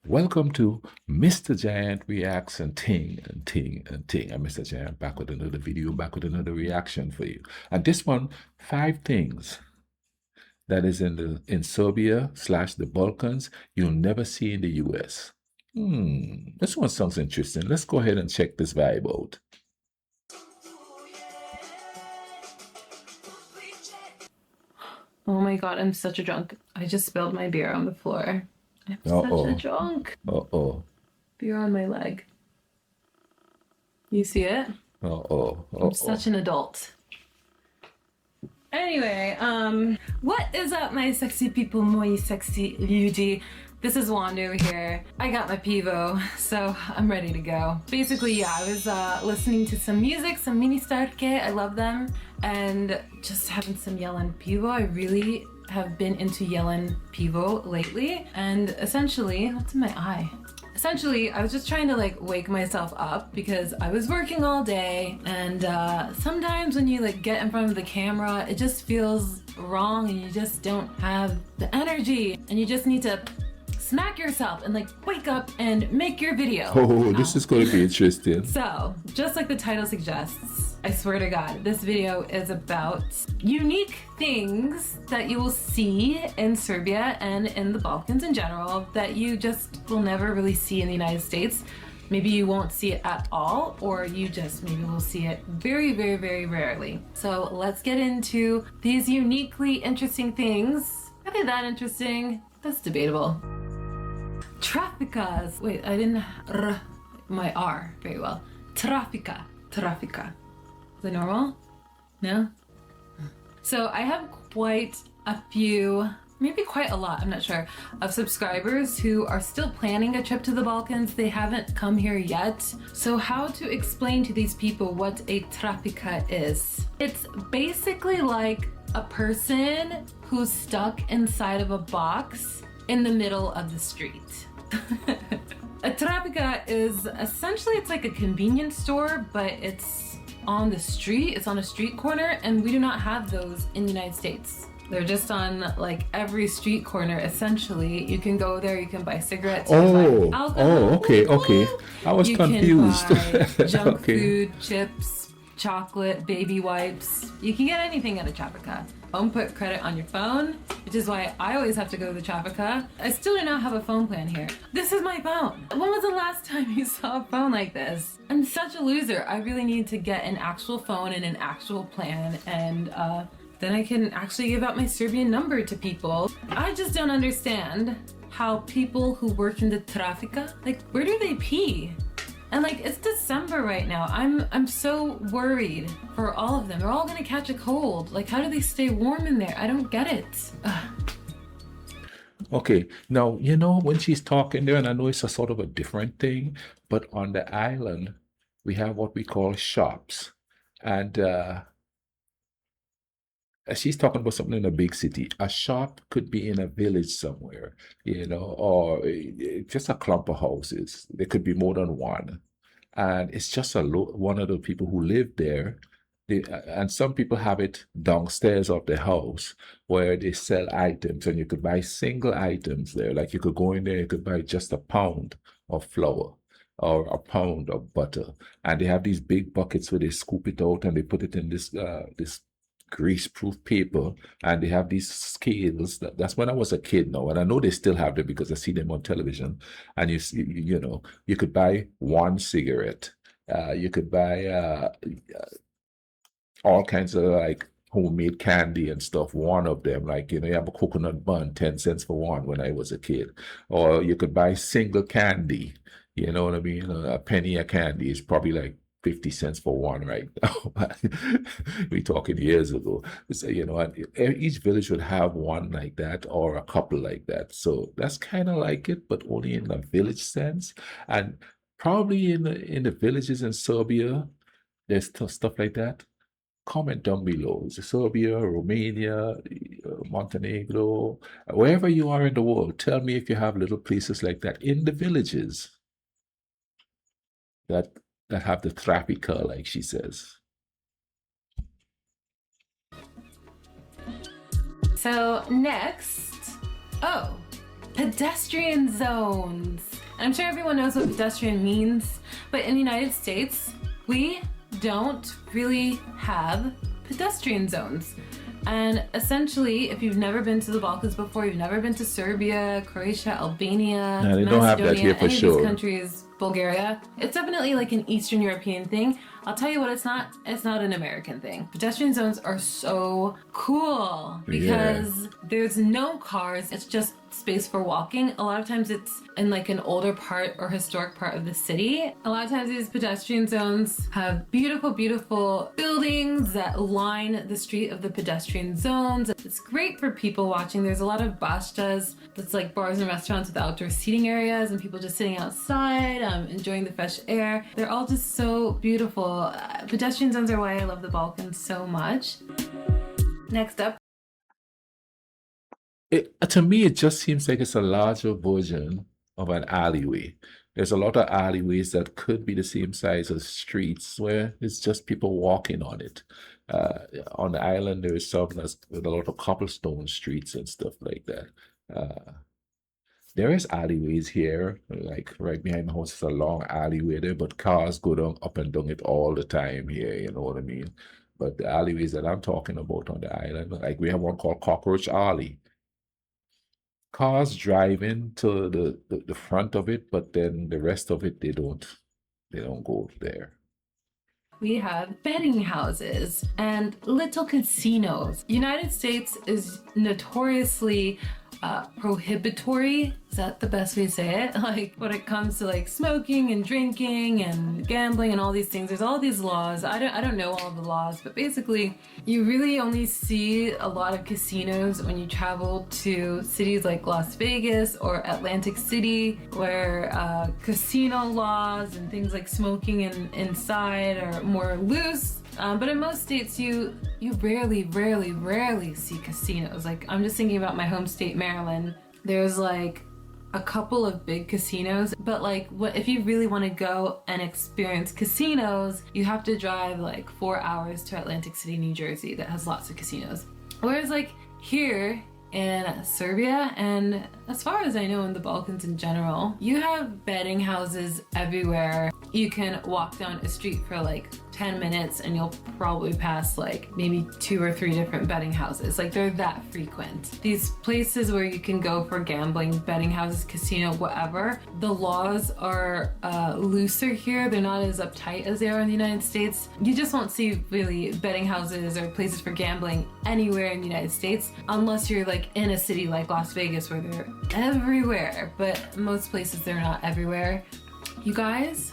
Welcome to Mr. Giant Reacts and Ting and Ting and Ting. I'm Mr. Giant back with another video, back with another reaction for you. And this one, 5 things that is in Serbia slash the Balkans you'll never see in the US. This one sounds interesting. Let's go ahead and check this vibe out. Oh my god, I'm such a drunk. I just spilled my beer on the floor. I'm Uh-oh. such a drunk. Uh-oh. Beer on my leg. You see it? Uh-oh. I'm such an adult. Anyway, what is up, my sexy people, moi sexy ljudi? This is Wando here. I got my pivo, so I'm ready to go. Basically, yeah, I was listening to some music, some mini starke, I love them, and just having some Yellen pivo. I really have been into Yellen pivo lately, and essentially, what's in my eye? Essentially, I was just trying to like wake myself up because I was working all day, and sometimes when you like get in front of the camera, it just feels wrong and you just don't have the energy, and you just need to smack yourself and like wake up and make your video. Oh, this is going to be interesting. So, just like the title suggests, I swear to God, this video is about unique things that you will see in Serbia and in the Balkans in general that you just will never really see in the United States. Maybe you won't see it at all, or you just maybe will see it very, very, very rarely. So let's get into these uniquely interesting things. Are they that interesting? That's debatable. Trafikas. Wait, I didn't my R very well. Trafika. Is it normal? No? So I have quite a few, maybe quite a lot, I'm not sure, of subscribers who are still planning a trip to the Balkans. They haven't come here yet. So how to explain to these people what a trafika is? It's basically like a person who's stuck inside of a box in the middle of the street. A trafika is essentially, it's like a convenience store, but it's on the street. It's on a street corner, and we do not have those in the United States. They're just on like every street corner, essentially. You can go there, you can buy cigarettes, you can buy alcohol. Okay. I was confused. Can buy junk Okay. food, chips, chocolate, baby wipes. You can get anything at a trafika. Don't put credit on your phone, which is why I always have to go to the trafika. I still do not have a phone plan here. This is my phone. When was the last time you saw a phone like this? I'm such a loser. I really need to get an actual phone and an actual plan, and then I can actually give out my Serbian number to people. I just don't understand how people who work in the trafika, like, where do they pee? And like, it's December right now. I'm so worried for all of them. They're all gonna catch a cold. Like, how do they stay warm in there? I don't get it. Ugh. Okay, now, when she's talking there, and I know it's a sort of a different thing, but on the island, we have what we call shops. And she's talking about something in a big city. A shop could be in a village somewhere, or just a clump of houses. There could be more than one. And it's just one of the people who live there. And some people have it downstairs of the house where they sell items, and you could buy single items there. Like you could go in there, you could buy just a pound of flour or a pound of butter. And they have these big buckets where they scoop it out and they put it in this grease-proof paper, and they have these scales. That's when I was a kid now, and I know they still have them because I see them on television. And you could buy one cigarette. You could buy all kinds of like homemade candy and stuff. One of them, like, you have a coconut bun, 10 cents for one when I was a kid. Or you could buy single candy, you know what I mean? A penny a candy is probably like 50 cents for one right now. We're talking years ago. So, and each village would have one like that or a couple like that. So that's kind of like it, but only in the village sense. And probably in the villages in Serbia, there's stuff like that. Comment down below. Is it Serbia, Romania, Montenegro, wherever you are in the world, tell me if you have little places like that in the villages that have the trafficker, like she says. So next, pedestrian zones. And I'm sure everyone knows what pedestrian means, but in the United States, we don't really have pedestrian zones. And essentially, if you've never been to the Balkans before, you've never been to Serbia, Croatia, Albania, No, they don't have that Macedonia, here for any of sure. these countries, Bulgaria, it's definitely like an Eastern European thing. I'll tell you what, it's not an American thing. Pedestrian zones are so cool because there's no cars, it's just space for walking. A lot of times it's in like an older part or historic part of the city. A lot of times these pedestrian zones have beautiful, beautiful buildings that line the street of the pedestrian zones. It's great for people watching. There's a lot of bashtas, that's like bars and restaurants with outdoor seating areas and people just sitting outside, enjoying the fresh air. They're all just so beautiful. Pedestrian zones are why I love the Balkans so much. Next up. To me, it just seems like it's a larger version of an alleyway. There's a lot of alleyways that could be the same size as streets where it's just people walking on it. On the island, there is some that's with a lot of cobblestone streets and stuff like that. There is alleyways here, like right behind my house is a long alleyway there, but cars go down up and down it all the time here, you know what I mean? But the alleyways that I'm talking about on the island, like we have one called Cockroach Alley. Cars drive into the front of it, but then the rest of it they don't go there. We have betting houses and little casinos. United States is notoriously prohibitory. Is that the best way to say it? Like when it comes to like smoking and drinking and gambling and all these things, there's all these laws. I don't know all the laws, but basically you really only see a lot of casinos when you travel to cities like Las Vegas or Atlantic City, where casino laws and things like smoking inside are more loose. But in most states, you rarely see casinos. Like I'm just thinking about my home state, Maryland. There's like a couple of big casinos, but like if you really want to go and experience casinos, you have to drive like 4 hours to Atlantic City, New Jersey, that has lots of casinos. Whereas like here in Serbia, and as far as I know in the Balkans in general, you have betting houses everywhere. You can walk down a street for like 10 minutes and you'll probably pass like maybe 2 or 3 different betting houses. Like they're that frequent. These places where you can go for gambling, betting houses, casino, whatever, the laws are looser here. They're not as uptight as they are in the United States. You just won't see really betting houses or places for gambling anywhere in the United States unless you're like in a city like Las Vegas where they're everywhere, but most places they're not everywhere. You guys,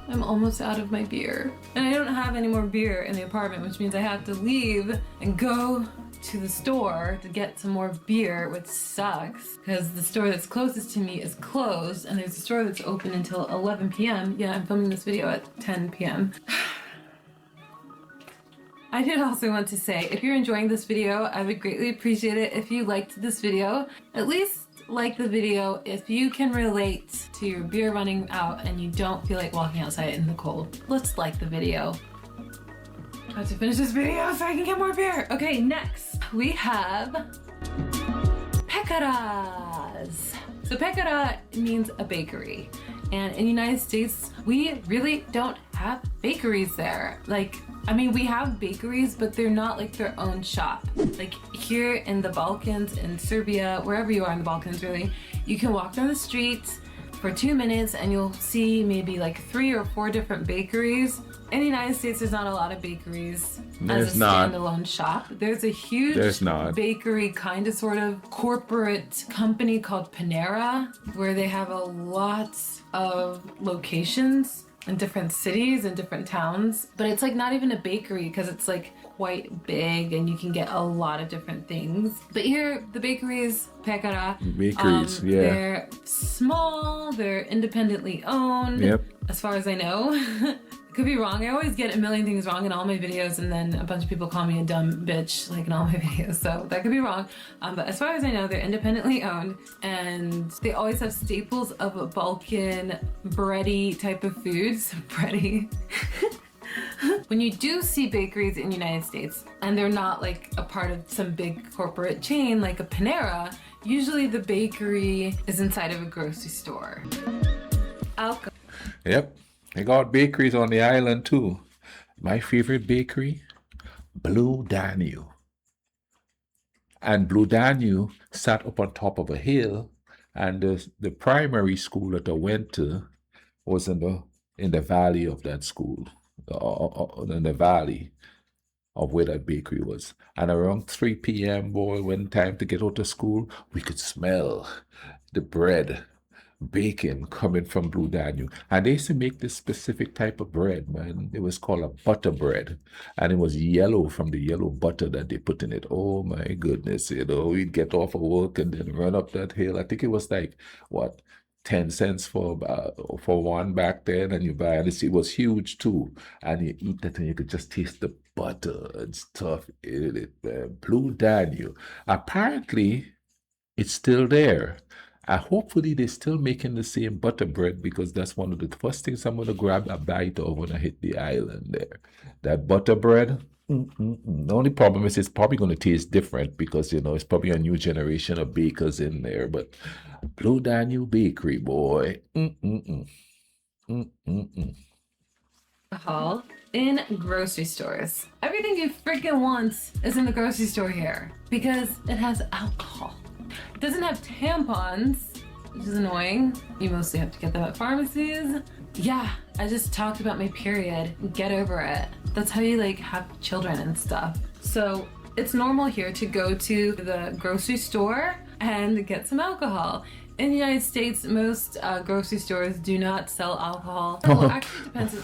I'm almost out of my beer. And I don't have any more beer in the apartment, which means I have to leave and go to the store to get some more beer, which sucks because the store that's closest to me is closed and there's a store that's open until 11 p.m. Yeah, I'm filming this video at 10 p.m. I did also want to say, if you're enjoying this video, I would greatly appreciate it if you liked this video. At least like the video if you can relate to your beer running out and you don't feel like walking outside in the cold. Let's like the video. I have to finish this video so I can get more beer. Okay, next we have pekaras. So pekara means a bakery. And in the United States, we really don't have bakeries there. Like, I mean, we have bakeries, but they're not like their own shop. Like here in the Balkans, in Serbia, wherever you are in the Balkans really, you can walk down the streets for 2 minutes and you'll see maybe like 3 or 4 different bakeries. In the United States, there's not a lot of bakeries as a standalone shop. There's a huge bakery kind of sort of corporate company called Panera, where they have a lot of locations in different cities and different towns, but it's like not even a bakery because it's like quite big and you can get a lot of different things. But here, the bakeries, pekara, they're small, they're independently owned, as far as I know. Could be wrong. I always get a million things wrong in all my videos and then a bunch of people call me a dumb bitch like in all my videos, so that could be wrong. But as far as I know, they're independently owned and they always have staples of a Balkan bready type of foods. Bready. When you do see bakeries in the United States and they're not like a part of some big corporate chain like a Panera, usually the bakery is inside of a grocery store. alcohol. Yep. They got bakeries on the island too. My favorite bakery, Blue Danube. And Blue Danube sat up on top of a hill, and the primary school that I went to was in the valley of that school, in the valley of where that bakery was. And around 3 p.m., boy, when time to get out of school, we could smell the bread bacon coming from Blue Danube. And they used to make this specific type of bread, man. It was called a butter bread. And it was yellow from the yellow butter that they put in it. Oh my goodness, we'd get off of work and then run up that hill. I think it was like, what, 10 cents for one back then, and you buy it. It was huge too. And you eat that and you could just taste the butter and stuff in it, man. Blue Danube. Apparently, it's still there. Hopefully, they're still making the same butter bread because that's one of the first things I'm going to grab a bite of when I hit the island there. That butter bread. The only problem is it's probably going to taste different because, it's probably a new generation of bakers in there. But Blue Danube Bakery, boy. Alcohol in grocery stores. Everything you freaking want is in the grocery store here because it has alcohol. It doesn't have tampons, which is annoying. You mostly have to get them at pharmacies. Yeah, I just talked about my period. Get over it. That's how you have children and stuff. So it's normal here to go to the grocery store and get some alcohol. In the United States, most grocery stores do not sell alcohol. Well, actually, it depends.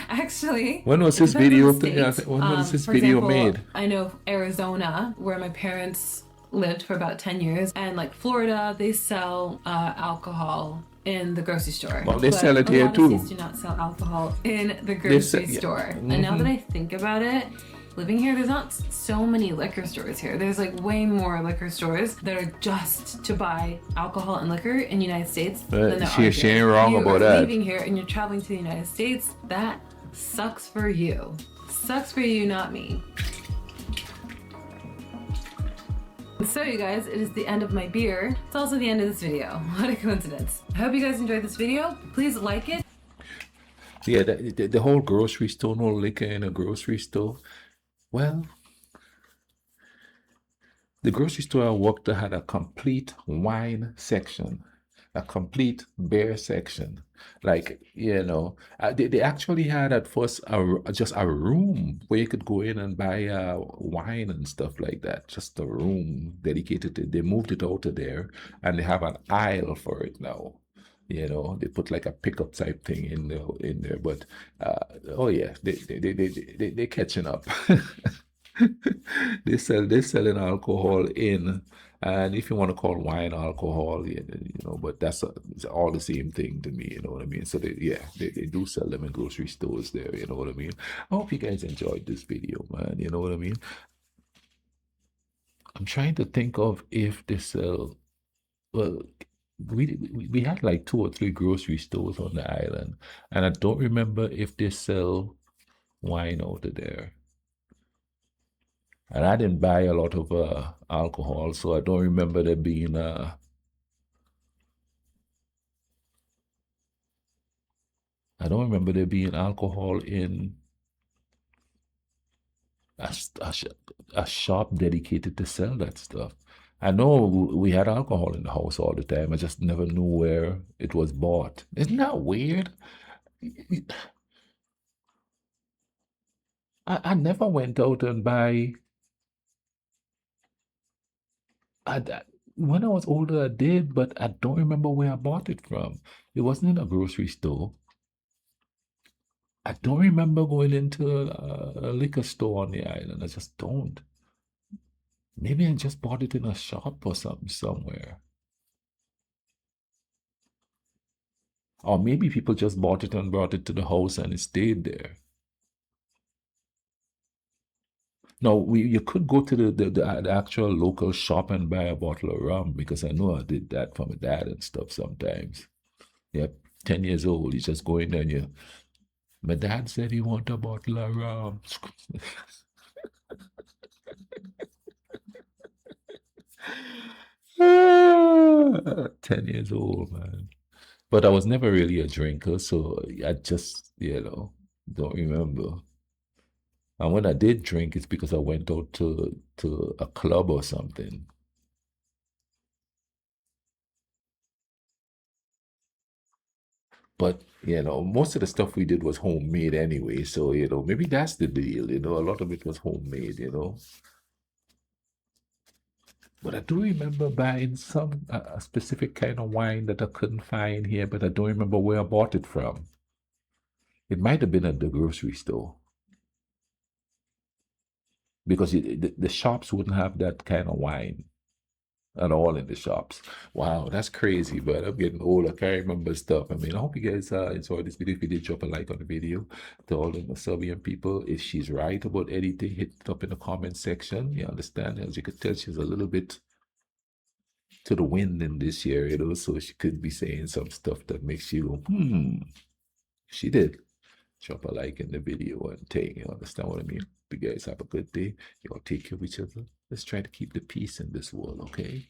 Actually, when was this video? When was this for video example, made? I know Arizona, where my parents lived for about 10 years, and Florida, they sell alcohol in the grocery store. Well, they sell it here too. A lot of states do not sell alcohol in the grocery store. And now that I think about it, living here, there's not so many liquor stores here. There's way more liquor stores that are just to buy alcohol and liquor in the United States than there are She ain't wrong about that. You're living here and you're traveling to the United States. That sucks for you. Sucks for you, not me. So you guys, it is the end of my beer. It's also the end of this video. What a coincidence. I hope you guys enjoyed this video. Please like it. Yeah, the whole grocery store, no liquor in a grocery store. Well, the grocery store I worked at had a complete wine section, a complete beer section. They actually had at first just a room where you could go in and buy wine and stuff like that. Just a room dedicated to it. They moved it out of there, and they have an aisle for it now. They put a pickup type thing in there. But oh yeah, they're catching up. They're selling alcohol in, and if you want to call wine alcohol, but it's all the same thing to me. You know what I mean? So they do sell them in grocery stores there. You know what I mean? I hope you guys enjoyed this video, man. You know what I mean? I'm trying to think of if they sell. Well, we had 2 or 3 grocery stores on the island, and I don't remember if they sell wine out of there. And I didn't buy a lot of alcohol, so I don't remember there being I don't remember there being alcohol in a shop dedicated to sell that stuff. I know we had alcohol in the house all the time. I just never knew where it was bought. Isn't that weird? I never went out and buy. When I was older, I did, but I don't remember where I bought it from. It wasn't in a grocery store. I don't remember going into a liquor store on the island. I just don't. Maybe I just bought it in a shop or something somewhere. Or maybe people just bought it and brought it to the house and it stayed there. No, you could go to the actual local shop and buy a bottle of rum, because I know I did that for my dad and stuff sometimes. Yep, 10 years old, you just go in there and my dad said he want a bottle of rum. 10 years old, man. But I was never really a drinker, so I just, don't remember. And when I did drink, it's because I went out to a club or something. But, most of the stuff we did was homemade anyway. So, maybe that's the deal, a lot of it was homemade. But I do remember buying some a specific kind of wine that I couldn't find here, but I don't remember where I bought it from. It might have been at the grocery store because the shops wouldn't have that kind of wine at all in the shops. Wow, that's crazy, but I'm getting old. I can't remember stuff. I mean, I hope you guys enjoyed this video. If you did, drop a like on the video. To all the Serbian people, if she's right about anything, hit it up in the comment section. You understand? As you could tell, she's a little bit to the wind in this year, so she could be saying some stuff that makes you go, she did. Drop a like in the video and take, you understand what I mean? You guys have a good day. Y'all take care of each other. Let's try to keep the peace in this world, okay?